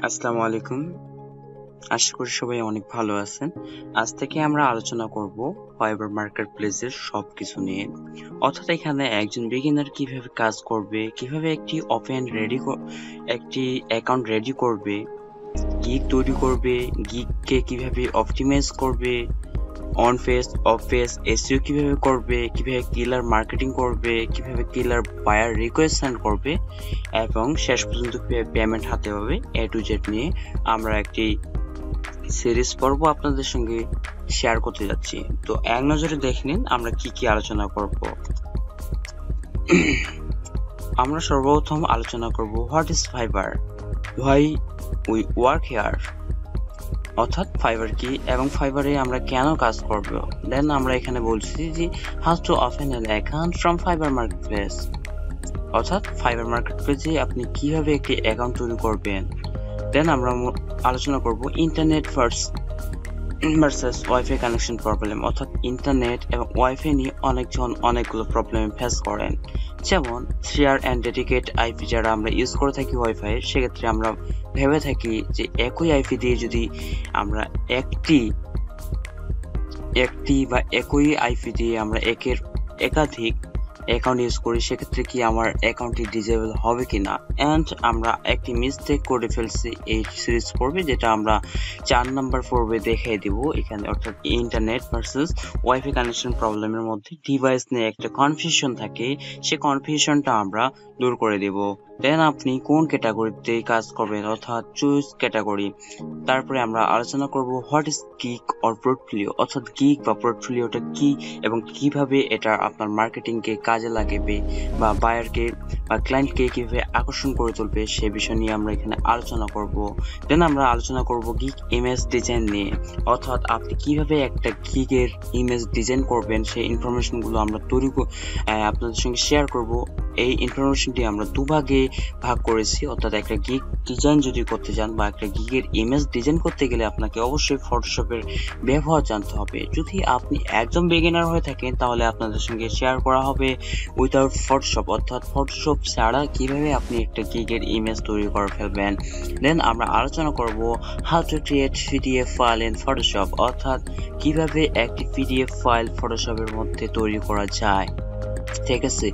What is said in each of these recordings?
আসসালামু আলাইকুম। আশা করি সবাই অনেক ভালো আছেন। আজ থেকে আমরা আলোচনা করব ফাইবার মার্কেট প্লেসের সবকিছু নিয়ে। অর্থাৎ এখানে একজন বিগিনার কিভাবে কাজ করবে, কিভাবে একটি অ্যাকাউন্ট রেডি করবে, গিগ তৈরি করবে, গিগকে কিভাবে অপটিমাইজ করবে, on page, of page, SEO কিভাবে করবে, কিভাবে কিলার মার্কেটিং করবে, কিভাবে কিলার বায়ার রিকোয়েস্ট সেন্ড করবে এবং শেষ পর্যন্ত কিভাবে পেমেন্ট হাতে পাবে, এ টু জেড নিয়ে আমরা একটি সিরিজ পর্ব আপনাদের সঙ্গে শেয়ার করতে যাচ্ছি। তো এক নজরে দেখে নিন আমরা কি কি আলোচনা করব। আমরা সর্বপ্রথম আলোচনা করব what is fibre, why we work here, অর্থাৎ ফাইবার কি এবং ফাইবারে আমরা কেন কাজ করব। দেন আমরা এখানে বলছি যে how to open an account from fibre marketplace, অর্থাৎ ফাইবার মার্কেটপ্লেসে আপনি কিভাবে একটি অ্যাকাউন্ট তৈরি করবেন। দেন আমরা আলোচনা করব internet versus wifi connection problem, অর্থাৎ ইন্টারনেট এবং ওয়াইফাই নিয়ে অনেকজন অনেকগুলো প্রবলেম ফেস করেন। যেমন শেয়ার অ্যান্ড ডেডিকেট আইপি যারা আমরা ইউজ করে থাকি ওয়াইফাই, সেক্ষেত্রে আমরা ভেবে থাকি যে একই আইপি দিয়ে যদি আমরা একই আইপি দিয়ে আমরা একাধিক অ্যাকাউন্ট ইউজ করি, সেক্ষেত্রে কি আমার অ্যাকাউন্টটি ডিজেবল হবে কিনা। এন্ড আমরা একটি মিস্টেক করে ফেলছি এই সিরিজ পর্বে, যেটা আমরা 4 নাম্বার পর্বে দেখিয়ে দিব এখানে, অর্থাৎ ইন্টারনেট ভার্সেস ওয়াইফাই কানেকশন প্রবলেমের মধ্যে ডিভাইস নিয়ে একটা কনফিউশন থাকে, সে কনফিউশনটা আমরা দূর করে দেব। দেন আপনি কোন ক্যাটাগরিতে কাজ করবেন, অর্থাৎ চুজ ক্যাটাগরি। তারপরে আমরা আলোচনা করব what is gig or portfolio, অর্থাৎ গিগ বা পোর্টফোলিওটা কি এবং কিভাবে এটা আপনার মার্কেটিংকে কাজে লাগাবে বা বায়ারকে বা ক্লায়েন্টকে কিভাবে আকর্ষণ করে তুলবে, সে বিষয় নিয়ে আমরা এখানে আলোচনা করব। দেন আমরা আলোচনা করব গিগ ইমেজ ডিজাইন নিয়ে, অর্থাৎ আপনি কিভাবে একটা গিগের ইমেজ ডিজাইন করবেন, সেই ইনফরমেশনগুলো আমরা আপনাদের সঙ্গে শেয়ার করব। এই ইনফরমেশনটি আমরা দুভাগে ভাগ করেছি, অর্থাৎ একটা গিগ ডিজাইন যদি করতে চান বা একটা গিগের ইমেজ ডিজাইন করতে গেলে আপনাকে অবশ্যই ফটোশপের ব্যবহার জানতে হবে। যদি আপনি একদম বিগিনার হয়ে থাকেন তাহলে আপনাদের সঙ্গে শেয়ার করা হবে উইথাউট ফটোশপ, অর্থাৎ ফটোশপ ছাড়া কিভাবে আপনি একটা গিগের ইমেজ তৈরি করে ফেলবেন। দেন আমরা আলোচনা করব how to create PDF file in Photoshop, অর্থাৎ কিভাবে একটি পিডিএফ ফাইল ফটোশপের মধ্যে তৈরি করা যায়। ঠিক আছে,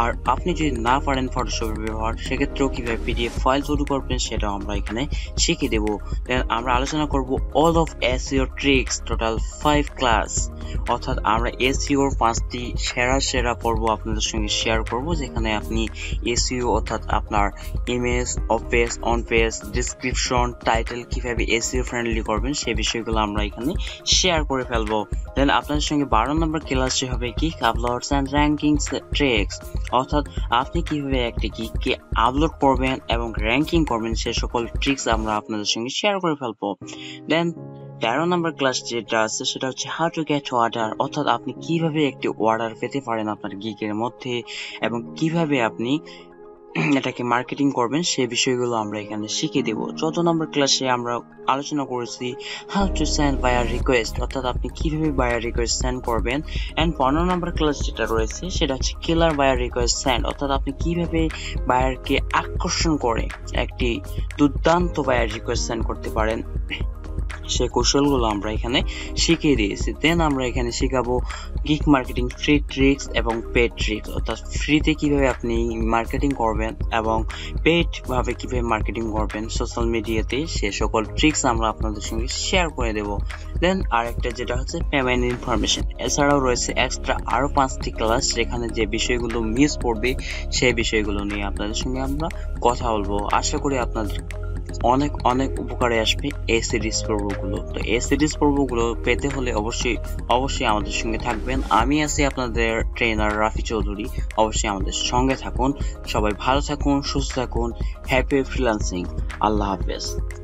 আর আপনি যদি না পারেন ফটোশপের ব্যবহার, সেক্ষেত্রেও কিভাবে পিডিএফ ফাইল তৈরি করবেন সেটাও আমরা এখানে শিখিয়ে দেব। দেন আমরা আলোচনা করব all of SEO tricks, total 5 class, অর্থাৎ আমরা এসইওর 5টি সেরা পর্ব আপনাদের সঙ্গে শেয়ার করব, যেখানে আপনি এসইও অর্থাৎ আপনার image, of page, on page, description, title কিভাবে এসইও ফ্রেন্ডলি করবেন সেই বিষয়গুলো আমরা এখানে শেয়ার করে ফেলবো। দেন আপনাদের সঙ্গে 12 নম্বর ক্লাসটি হবে gig uploads and ranking tricks, অর্থাৎ আপনি কিভাবে একটি গিগকে আপলোড করবেন এবং র্যাঙ্কিং করবেন সে সকল ট্রিক্স আমরা আপনাদের সঙ্গে শেয়ার করে ফেলবো। দেন 13 নম্বর ক্লাস যেটা আছে সেটা হচ্ছে হাউ টু গেট অর্ডার, অর্থাৎ আপনি কিভাবে একটি অর্ডার পেতে পারেন আপনার গিগের মধ্যে এবং কিভাবে আপনি এটাকে মার্কেটিং করবেন সেই বিষয়গুলো আমরা এখানে শিখিয়ে দেব। 14 নম্বর ক্লাসে আমরা আলোচনা করেছি how to send buyer request, অর্থাৎ আপনি কিভাবে বায়ার রিকোয়েস্ট সেন্ড করবেন। এন্ড 15 নম্বর ক্লাস যেটা রয়েছে সেটা হচ্ছে কিলার বায়ার রিকোয়েস্ট সেন্ড, অর্থাৎ আপনি কিভাবে বায়ারকে আকর্ষণ করে একটি দুর্দান্ত বায়ার রিকোয়েস্ট সেন্ড করতে পারেন, সে কৌশলগুলো আমরা এখানে শিখিয়ে দিয়েছি। দেন আমরা এখানে শেখাবো গিগ মার্কেটিং ফ্রি ট্রিক্স এবং পেড ট্রিক্স, অর্থাৎ ফ্রিতে কিভাবে আপনি মার্কেটিং করবেন এবং পেড ভাবে কিভাবে মার্কেটিং করবেন সোশ্যাল মিডিয়াতে, সে সকল ট্রিক্স আমরা আপনাদের সঙ্গে শেয়ার করে দেব। দেন আরেকটা যেটা হচ্ছে পেমেন্ট ইনফরমেশন, এছাড়াও রয়েছে এক্সট্রা আরো 5টি ক্লাস, যেখানে যে বিষয়গুলো মিস পড়বে সেই বিষয়গুলো নিয়ে আপনাদের সঙ্গে আমরা কথা বলবো। আশা করি আপনাদের অনেক উপকারে আসবে এই সিরিজ পর্বগুলো। তো এই সিরিজ পর্বগুলো পেতে হলে অবশ্যই আমাদের সঙ্গে থাকবেন। আমি আছি আপনাদের ট্রেনার রাফি চৌধুরী, অবশ্যই আমাদের সঙ্গে থাকুন। সবাই ভালো থাকুন, সুস্থ থাকুন, হ্যাপি ফ্রিল্যান্সিং। আল্লাহ হাফেজ।